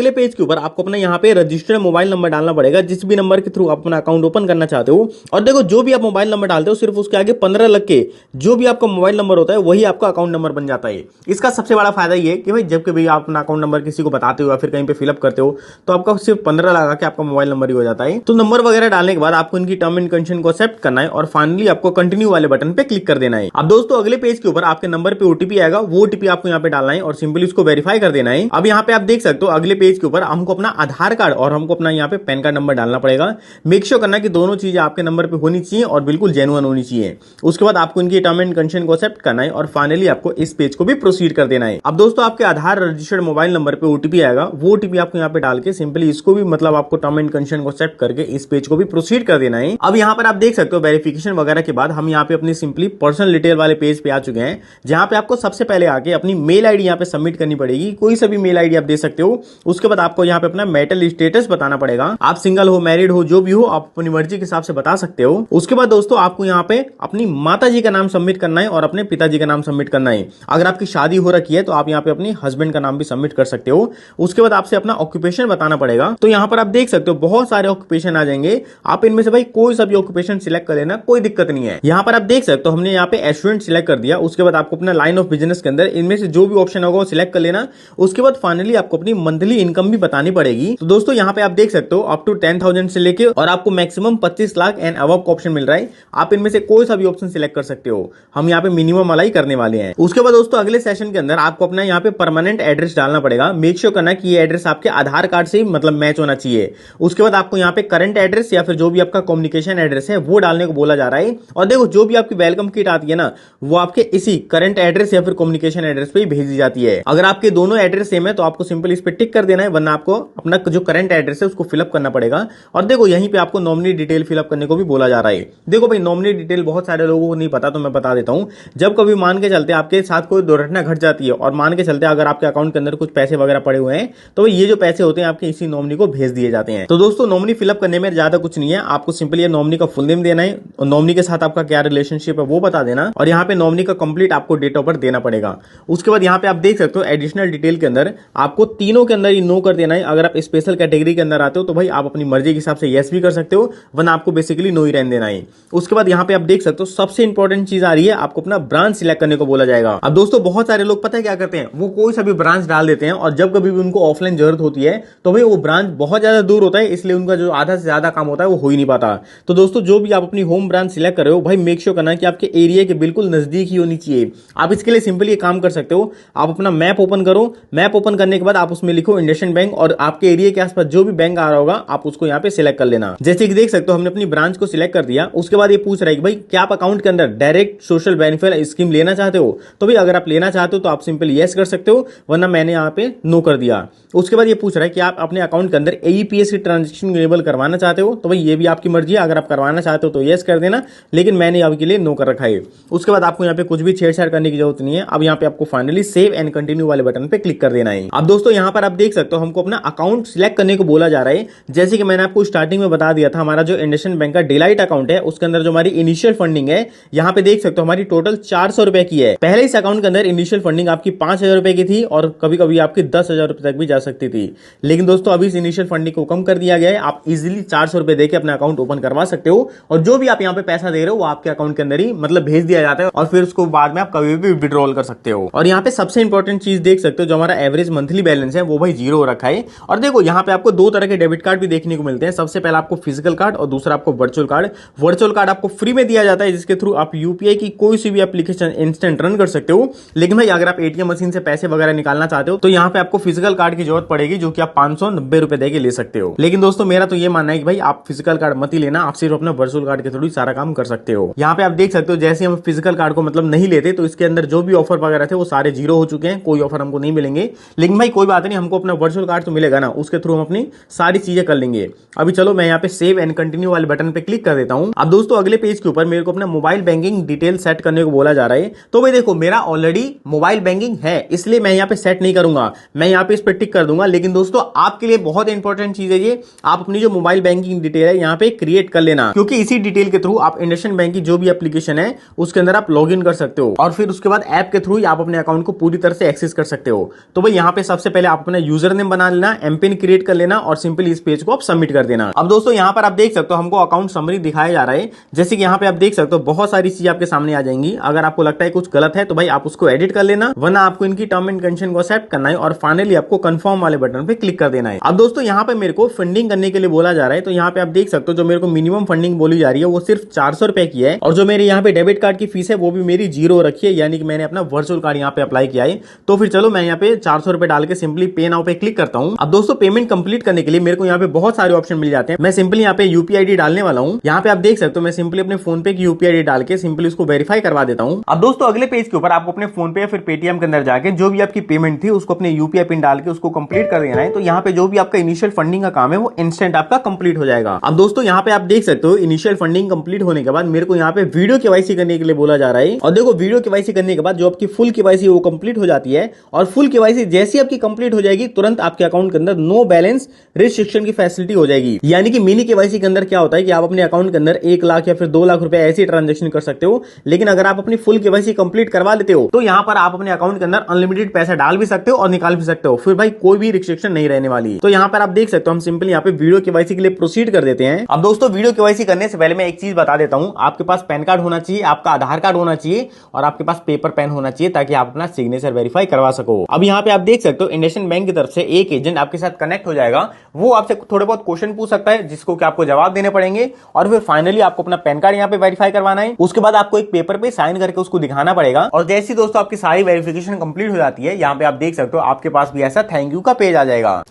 अगले पेज के ऊपर आपको अपना यहाँ पे रजिस्टर्ड मोबाइल नंबर डालना पड़ेगा, जिस भी नंबर के थ्रू आप अपना अकाउंट ओपन करना चाहते हो। और देखो जो भी आप मोबाइल नंबर डालते हो सिर्फ उसके आगे 15 लग के जो भी आपका मोबाइल नंबर होता है वही आपका अकाउंट नंबर बन जाता है। इसका सबसे बड़ा फायदा ये है कि भाई जब कभी आप अपना अकाउंट नंबर किसी को बताते हो या फिर कहीं पे फिलअप करते हो तो आपका सिर्फ 15 लगा के आपका मोबाइल नंबर ही हो जाता है। तो नंबर वगैरह डालने के बाद आपको इनकी टर्म एंड कंडीशन को एक्सेप्ट करना है और फाइनली आपको कंटिन्यू वाले बटन पे क्लिक कर देना है। अब दोस्तों अगले पेज के ऊपर आपके नंबर पे ओटीपी आएगा, वो ओटीपी आपको यहाँ पे डालना है और सिंपली उसको वेरीफाई कर देना है। अब यहाँ पे आप देख सकते हो अगले पेज के ऊपर हमको अपना आधार कार्ड और हमको अपना यहाँ पे पैन कार्ड नंबर डालना पड़ेगा। मेक श्योर करना कि दोनों चीजें आपके नंबर पे होनी चाहिए और बिल्कुल जेन्युइन होनी चाहिए। उसके बाद आपको इनकी टर्म एंड कंडीशन को एक्सेप्ट करना है और फाइनली आपको इस पेज को भी प्रोसीड कर देना है। अब दोस्तों आपके आधार रजिस्टर्ड मोबाइल नंबर पे ओटीपी आएगा, वो ओटीपी आपको यहाँ पे डाल के सिंपली इसको भी मतलब आपको टर्म एंड कंडीशन को एक्सेप्ट करके इस पेज को भी प्रोसीड कर देना है। अब यहाँ पर आप देख सकते हो वेरिफिकेशन वगैरह के बाद हम यहाँ पे अपनी सिंपली पर्सनल डिटेल वाले पेज पे आ चुके हैं, जहां पे आपको सबसे पहले आके अपनी मेल आईडी यहाँ पे सबमिट करनी पड़ेगी। कोई सा भी मेल आईडी आप दे सकते हो। उसके बाद आपको यहाँ पे अपना मैरिटल स्टेटस बताना पड़ेगा, आप सिंगल हो मैरिड हो जो भी हो आप अपनी मर्जी के हिसाब से बता सकते हो। उसके बाद दोस्तों आपको यहाँ पे अपनी माता जी का नाम सबमिट करना है और अपने पिताजी का नाम सबमिट करना है। अगर आपकी शादी हो रखी है तो आप यहाँ पे अपनी हस्बैंड का नाम भी सबमिट कर सकते हो। उसके बाद आपसे अपना ऑक्यूपेशन बताना पड़ेगा। तो यहाँ पर आप देख सकते हो बहुत सारे ऑक्यूपेशन आ जाएंगे, आप इनमें से भाई कोई सा भी ऑक्यूपेशन सिलेक्ट कर लेना, कोई दिक्कत नहीं है। यहाँ पर आप देख सकते हो हमने यहाँ पे स्टूडेंट सिलेक्ट कर दिया। उसके बाद आपको अपना लाइन ऑफ बिजनेस के अंदर इनमें से जो भी ऑप्शन होगा वो सिलेक्ट कर लेना। उसके बाद फाइनली आपको अपनी मंथली इनकम भी बतानी पड़ेगी। तो दोस्तों यहाँ पे आप देख सकते हो अप टू 10,000 से लेके और आपको मैक्सिमम 25 लाख एंड अबव का ऑप्शन मिल रहा है। आप इनमें से कोई सा भी ऑप्शन सिलेक्ट कर सकते हो। हम यहाँ पे मिनिमम वाला ही करने वाले हैं। उसके बाद दोस्तों अगले सेशन के अंदर आपको अपना यहाँ पे परमानेंट एड्रेस डालना पड़ेगा। मेक श्योर करना कि ये एड्रेस आपके आधार कार्ड से मतलब मैच होना चाहिए। उसके बाद आपको यहाँ पे करंट एड्रेस या फिर जो भी आपका कम्युनिकेशन एड्रेस है वो डालने को बोला जा रहा है। और देखो जो भी आपकी वेलकम किट आती है ना वो आपके इसी करंट एड्रेस या फिर कम्युनिकेशन एड्रेस पे ही भेजी जाती है। अगर आपके दोनों एड्रेस सेम है तो आपको सिंपल इस पे टिक कर देना है, वरना आपको अपना जो करंट एड्रेस है उसको फिलअप करना पड़ेगा। और देखो यहीं पे आपको नॉमिनी डिटेल फिलअप करने को भी बोला जा रहा है। देखो भाई नॉमिनी डिटेल बहुत सारे लोगों को नहीं पता तो मैं बता देता हूं। जब कभी मान के चलते आपके साथ कोई दुर्घटना घट जाती है और मान के चलते अगर आपके अकाउंट के अंदर कुछ पैसे वगैरह पड़े हुए हैं तो ये जो पैसे होते हैं आपके इसी नॉमिनी को भेज दिए जाते हैं। तो दोस्तों नॉमिनी फिलअप करने में ज्यादा कुछ नहीं है, आपको सिंपली नॉमिनी का फुल नेम देना है और नॉमिनी के साथ आपका क्या रिलेशनशिप है वो बता देना और यहाँ पे नॉमिनी का कंप्लीट आपको डेट ऑफ बर्थ देना पड़ेगा। उसके बाद यहाँ पे आप देख सकते हो एडिशनल डिटेल के अंदर आपको तीनों के अंदर ही नो कर देना है। अगर आप स्पेशल कैटेगरी के अंदर आते हो तो भाई आप अपनी मर्जी के हिसाब से यस भी कर सकते हो, वरना आपको बेसिकली नो ही रहने देना है। उसके बाद यहाँ पे आप देख सकते हो सबसे इंपॉर्टेंट चीज आ रही है, आपको अपना ब्रांच सिलेक्ट करने को बोला जाएगा। अब दोस्तों बहुत सारे लोग पता है क्या करते हैं, वो कोई सा भी ब्रांच डाल देते हैं और जब कभी भी उनको ऑफलाइन जरूरत होती है तो भाई वो ब्रांच बहुत ज्यादा दूर होता है, इसलिए उनका जो आधा से ज्यादा काम होता है वो हो ही नहीं पाता। तो दोस्तों जो भी आप अपनी होम ब्रांच सिलेक्ट कर रहे हो भाई मेक श्योर करना कि आपके एरिया के बिल्कुल नजदीक ही होनी चाहिए। आप इसके लिए सिंपली एक काम कर सकते हो, आप अपना मैप ओपन करो, मैप ओपन करने के बाद आप उसमें लिखो इंडसइंड बैंक और आपके एरिया के आसपास जो भी बैंक आ रहा होगा आप उसको यहाँ पे सिलेक्ट कर लेना। जैसे कि देख सकते हो हमने अपनी ब्रांच को सिलेक्ट कर दिया। उसके बाद ये पूछ रहा है कि भाई क्या आप अकाउंट के अंदर डायरेक्ट सोशल बेनिफिट स्कीम लेना चाहते हो, तो भाई अगर आप लेना चाहते हो तो आप सिंपल यस कर सकते हो, वरना मैंने यहाँ पे नो कर दिया। उसके बाद ये पूछ रहा है कि आप अपने अकाउंट के अंदर एईपीएस की ट्रांजेक्शन इनेबल करवाना चाहते हो, तो भाई ये भी आपकी मर्जी है, अगर आप करवाना चाहते हो तो यस कर देना, लेकिन मैंने आपके लिए नो कर रखा है। उसके बाद आपको यहाँ पे कुछ भी छेड़छाड़ करने की जरूरत नहीं है। अब यहाँ पे आपको फाइनली सेव एंड कंटिन्यू वाले बटन पे क्लिक कर देना है। अब दोस्तों यहाँ पर आप देख सकते हो हमको अपना अकाउंट सिलेक्ट करने को बोला जा रहा है। जैसे कि मैंने आपको स्टार्टिंग में बता दिया था, हमारा जो इंडसइंड बैंक का डिलाइट अकाउंट है उसके अंदर जो हमारी इनिशियल फंडिंग है यहाँ पे देख सकते हो हमारी टोटल 400 रुपए की है। पहले इस अकाउंट के अंदर इनिशियल फंडिंग आपकी 5,000 रुपए की थी और कभी कभी आपकी 10,000 रुपए तक भी जा सकती थी, लेकिन दोस्तों अभी इस इनिशियल फंडिंग को कम कर दिया गया है। आप इजिली 400 रुपए देकर अपना अकाउंट ओपन करवा सकते हो और जो भी आप यहाँ पे पैसा दे रहे हो वो आपके अकाउंट के अंदर ही मतलब भेज दिया जाता है और फिर उसको बाद में आप कभी भी विड्रॉल कर सकते हो। और यहाँ पे सबसे इंपॉर्टेंट चीज देख सकते हो जो हमारा एवरेज मंथली बैलेंस है वो भाई 0 हो रखा है। और देखो यहाँ पे आपको 2 तरह के डेबिट कार्ड भी देखने को मिलते हैं। सबसे पहला आपको फिजिकल कार्ड और दूसरा आपको वर्चुअल कार्ड। वर्चुअल कार्ड आपको फ्री में दिया जाता है जिसके थ्रू आप यूपीआई की कोई सी भी एप्लीकेशन इंस्टेंट रन कर सकते हो। लेकिन भाई अगर आप एटीएम मशीन से पैसे वगैरह निकालना चाहते हो तो यहाँ पे आपको फिजिकल कार्ड की जरूरत पड़ेगी, जो कि आप 590 रुपए देके ले सकते हो। लेकिन दोस्तों मेरा तो ये मानना है कि भाई आप फिजिकल कार्ड मत ही लेना, आप सिर्फ अपना वर्चुअल कार्ड के थ्रू सारा काम कर सकते हो। यहाँ पे आप देख सकते हो जैसे हम फिजिकल कार्ड को मतलब नहीं लेते तो इसके अंदर जो भी ऑफर वगैरह थे वो सारे 0 हो चुके हैं, कोई ऑफर हमको नहीं मिलेंगे। लेकिन भाई कोई बात नहीं, हमको अपना वर्चुअल कार्ड तो मिलेगा ना, उसके थ्रू हम अपनी सारी चीजें कर लेंगे। अभी चलो मैं यहाँ पे सेव एंड कंटिन्यू वाले बटन पे क्लिक कर देता हूँ। अब दोस्तों अगले पेज के ऊपर मेरे को अपना मोबाइल बैंकिंग डिटेल सेट करने को बोला जा रहा है। तो भाई देखो मेरा ऑलरेडी मोबाइल बैंकिंग है, इसलिए मैं यहाँ पे सेट नहीं करूंगा, मैं यहाँ पे इस पर टिक कर दूंगा। लेकिन दोस्तों आपके लिए बहुत इंपॉर्टेंट चीज है ये, आप अपनी जो मोबाइल बैंकिंग डिटेल है यहाँ पे क्रिएट कर लेना, क्योंकि इसी डिटेल के थ्रू आप इंडसइंड बैंक की जो भी एप्लीकेशन है उसके अंदर आप लॉग इन कर सकते हो और फिर उसके बाद ऐप के थ्रू ही आप अपने अकाउंट को पूरी तरह से एक्सेस कर सकते हो। तो भाई यहाँ पे सबसे पहले आप अपना यूजर यूजर नेम बना लेना, एमपिन क्रिएट कर लेना और सिंपली इस पेज को आप सबमिट कर देना। अब दोस्तों यहाँ पर आप देख सकते हो हमको अकाउंट समरी दिखाया जा रहा है। जैसे कि यहाँ पे आप देख सकते हो बहुत सारी चीजें आपके सामने आ जाएंगी। अगर आपको लगता है कुछ गलत है तो भाई आप उसको एडिट कर लेना, वरना आपको इनकी टर्म एंड कंडीशन को एक्सेप्ट करना है और फाइनली आपको कंफर्म वाले बटन पे क्लिक कर देना है। अब दोस्तों यहाँ पे मेरे को फंडिंग करने के लिए बोला जा रहा है, तो यहाँ पे आप देख सकते हो जो मेरे को मिनिमम फंडिंग बोली जा रही है वो सिर्फ 400 रुपए की है और जो मेरे यहाँ पे डेबिट कार्ड की फीस है वो भी मेरी 0 रखी है, यानी कि मैंने अपना वर्चुअल कार्ड यहाँ पे अप्लाई किया है। तो फिर चलो मैं यहाँ पे 400 रुपए डाल के सिंपली पे नाउ पे क्लिक करता हूँ। अब दोस्तों पेमेंट कंप्लीट करने के लिए मेरे को यहाँ पे बहुत सारे ऑप्शन मिल जाते हैं। मैं सिंपली यहाँ पे यूपीआई आईडी डालने वाला हूँ। यहाँ पे आप देख सकते हो मैं सिंपली अपने फोन पे की यूपीआई आईडी डाल के सिंपली उसको वेरीफाई करवा देता हूँ। अब दोस्तों अगले पेज के ऊपर आपको अपने फोन पे या फिर पेटीएम के अंदर जाके जो भी आपकी पेमेंट थी उसको अपने यूपीआई पिन डाल के उसको कंप्लीट कर देना है। तो यहाँ पे जो भी आपका इनिशियल फंडिंग का काम है वो इंस्टेंट आपका कंप्लीट हो जाएगा। अब दोस्तों यहाँ पे आप देख सकते हो इनिशियल फंडिंग कंप्लीट होने के बाद मेरे को यहाँ पे वीडियो केवाईसी करने के लिए बोला जा रहा है। और देखो वीडियो केवाईसी करने के बाद जो आपकी फुल केवाईसी वो कंप्लीट हो जाती है और फुल केवाईसी जैसी आपकी कंप्लीट हो जाएगी तुरंत आपके अकाउंट के अंदर नो बैलेंस रिस्ट्रिक्शन की फैसिलिटी हो जाएगी। यानी कि मिनी केवाईसी के अंदर क्या होता है कि आप अपने अकाउंट के अंदर 1 लाख या फिर 2 लाख रुपए ऐसी ट्रांजेक्शन कर सकते हो, लेकिन अगर आप अपनी फुल केवाईसी कंप्लीट करवा लेते हो तो यहाँ पर आप अपने अकाउंट के अंदर अनलिमिटेड पैसा डाल भी सकते हो और निकाल भी सकते हो, फिर भाई कोई भी रिस्ट्रिक्शन नहीं रहने वाली। तो यहाँ पर आप देख सकते हो हम सिंपली यहाँ पे वीडियो केवाईसी के लिए प्रोसीड कर देते हैं। अब दोस्तों वीडियो केवाईसी करने से पहले मैं एक चीज बता देता हूँ, आपके पास पैन कार्ड होना चाहिए, आपका आधार कार्ड होना चाहिए और आपके पास पेपर पेन होना चाहिए ताकि आप अपना सिग्नेचर वेरीफाई करवा सको। अब यहाँ पे आप देख सकते हो इंडियन बैंक की तरफ से एक एजेंट आपके साथ कनेक्ट हो जाएगा, वो आपसे थोड़े बहुत क्वेश्चन पूछ सकता है जिसको कि आपको जवाब देने पड़ेंगे और फिर फाइनली आपको अपना पैन कार्ड यहाँ पे वेरीफाई करवाना है। उसके बाद आपको एक पेपर पे साइन करके उसको दिखाना पड़ेगा और जैसे दोस्तों आपकी सारी वेरिफिकेशन कंप्लीट हो जाती है यहाँ पे आप देख सकते हो आपके पास भी ऐसा थैंक यू का पेज आ जाएगा।